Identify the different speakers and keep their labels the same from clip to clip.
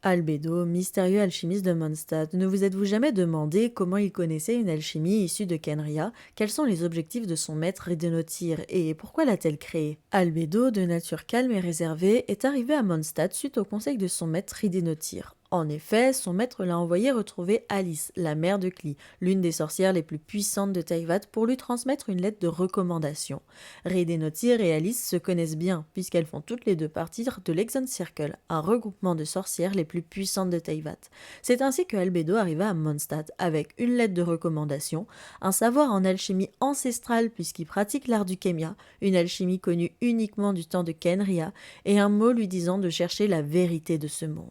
Speaker 1: Albédo, mystérieux alchimiste de Mondstadt, ne vous êtes-vous jamais demandé comment il connaissait une alchimie issue de Kenria? Quels sont les objectifs de son maître Ridenotir et pourquoi l'a-t-elle créée? Albédo, de nature calme et réservée, est arrivé à Mondstadt suite au conseil de son maître Ridenotir. En effet, son maître l'a envoyé retrouver Alice, la mère de Kli, l'une des sorcières les plus puissantes de Teyvat, pour lui transmettre une lettre de recommandation. Ridenotir et Alice se connaissent bien, puisqu'elles font toutes les deux partie de l'Exon Circle, un regroupement de sorcières les plus puissantes de Teyvat. C'est ainsi que Albedo arriva à Mondstadt avec une lettre de recommandation, un savoir en alchimie ancestrale puisqu'il pratique l'art du kémia, une alchimie connue uniquement du temps de Kenria, et un mot lui disant de chercher la vérité de ce monde.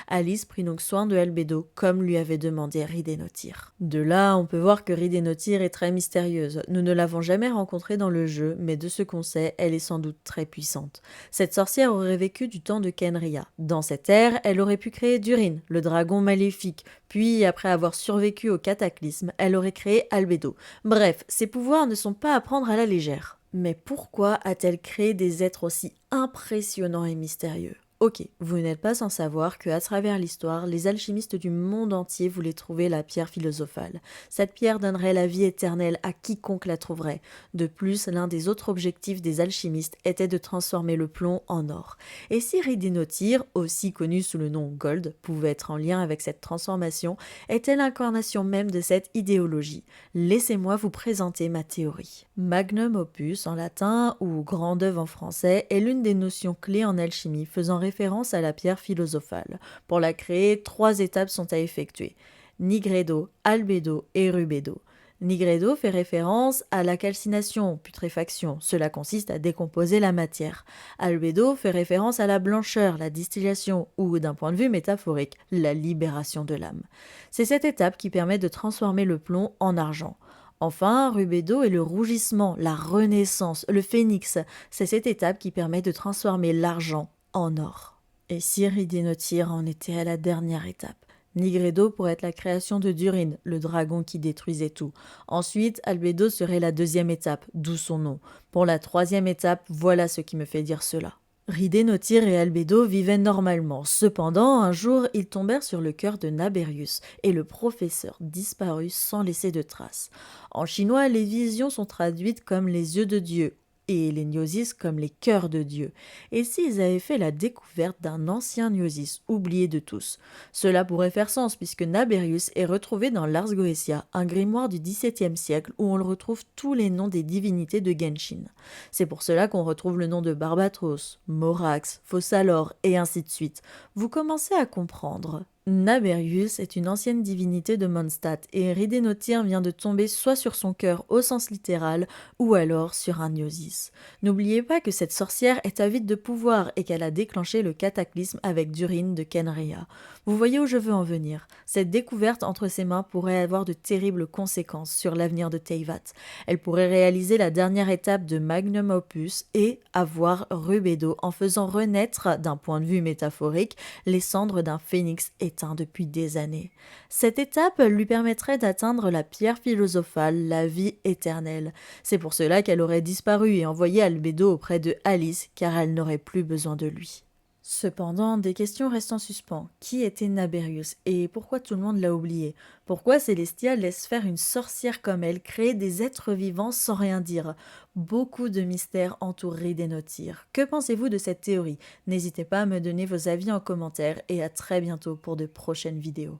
Speaker 1: Alice prit donc soin de Albedo comme lui avait demandé Ridenotir. De là, on peut voir que Ridenotir est très mystérieuse. Nous ne l'avons jamais rencontrée dans le jeu, mais de ce qu'on sait, elle est sans doute très puissante. Cette sorcière aurait vécu du temps de Kenria. Dans cette ère, elle aurait pu créer Durin, le dragon maléfique, puis après avoir survécu au cataclysme, elle aurait créé Albedo. Bref, ses pouvoirs ne sont pas à prendre à la légère. Mais pourquoi a-t-elle créé des êtres aussi impressionnants et mystérieux ? Ok, vous n'êtes pas sans savoir qu'à travers l'histoire, les alchimistes du monde entier voulaient trouver la pierre philosophale. Cette pierre donnerait la vie éternelle à quiconque la trouverait. De plus, l'un des autres objectifs des alchimistes était de transformer le plomb en or. Et si Ridenotir, aussi connu sous le nom Gold, pouvait être en lien avec cette transformation, était l'incarnation même de cette idéologie. Laissez-moi vous présenter ma théorie. Magnum opus en latin ou grande œuvre en français est l'une des notions clés en alchimie faisant référence à la pierre philosophale. Pour la créer, 3 étapes sont à effectuer. Nigredo, Albedo et Rubedo. Nigredo fait référence à la calcination, putréfaction. Cela consiste à décomposer la matière. Albedo fait référence à la blancheur, la distillation, ou d'un point de vue métaphorique, la libération de l'âme. C'est cette étape qui permet de transformer le plomb en argent. Enfin, Rubedo est le rougissement, la renaissance, le phénix. C'est cette étape qui permet de transformer l'argent en or. Et si Ridenotir en était à la dernière étape? Nigredo pourrait être la création de Durin, le dragon qui détruisait tout. Ensuite, Albedo serait la 2e étape, d'où son nom. Pour la 3e étape, voilà ce qui me fait dire cela. Ridenotir et Albedo vivaient normalement. Cependant, un jour, ils tombèrent sur le cœur de Naberius et le professeur disparut sans laisser de traces. En chinois, les visions sont traduites comme les yeux de Dieu et les gnosis comme les cœurs de Dieu. Et s'ils avaient fait la découverte d'un ancien gnosis oublié de tous? Cela pourrait faire sens puisque Naberius est retrouvé dans l'Ars Goetia, un grimoire du XVIIe siècle où on le retrouve tous les noms des divinités de Genshin. C'est pour cela qu'on retrouve le nom de Barbatros, Morax, Fossalor et ainsi de suite. Vous commencez à comprendre. Naberius est une ancienne divinité de Mondstadt et Ridenotir vient de tomber soit sur son cœur au sens littéral ou alors sur un gnosis. N'oubliez pas que cette sorcière est avide de pouvoir et qu'elle a déclenché le cataclysme avec Durin de Kenria. Vous voyez où je veux en venir. Cette découverte entre ses mains pourrait avoir de terribles conséquences sur l'avenir de Teyvat. Elle pourrait réaliser la dernière étape de Magnum Opus et avoir Rubedo en faisant renaître, d'un point de vue métaphorique, les cendres d'un phénix éteint depuis des années. Cette étape lui permettrait d'atteindre la pierre philosophale, la vie éternelle. C'est pour cela qu'elle aurait disparu et envoyé Albedo auprès de Alice, car elle n'aurait plus besoin de lui. Cependant, des questions restent en suspens. Qui était Naberius et pourquoi tout le monde l'a oublié? Pourquoi Célestia laisse faire une sorcière comme elle créer des êtres vivants sans rien dire? Beaucoup de mystères entourent Ridenotir. Que pensez-vous de cette théorie? N'hésitez pas à me donner vos avis en commentaire et à très bientôt pour de prochaines vidéos.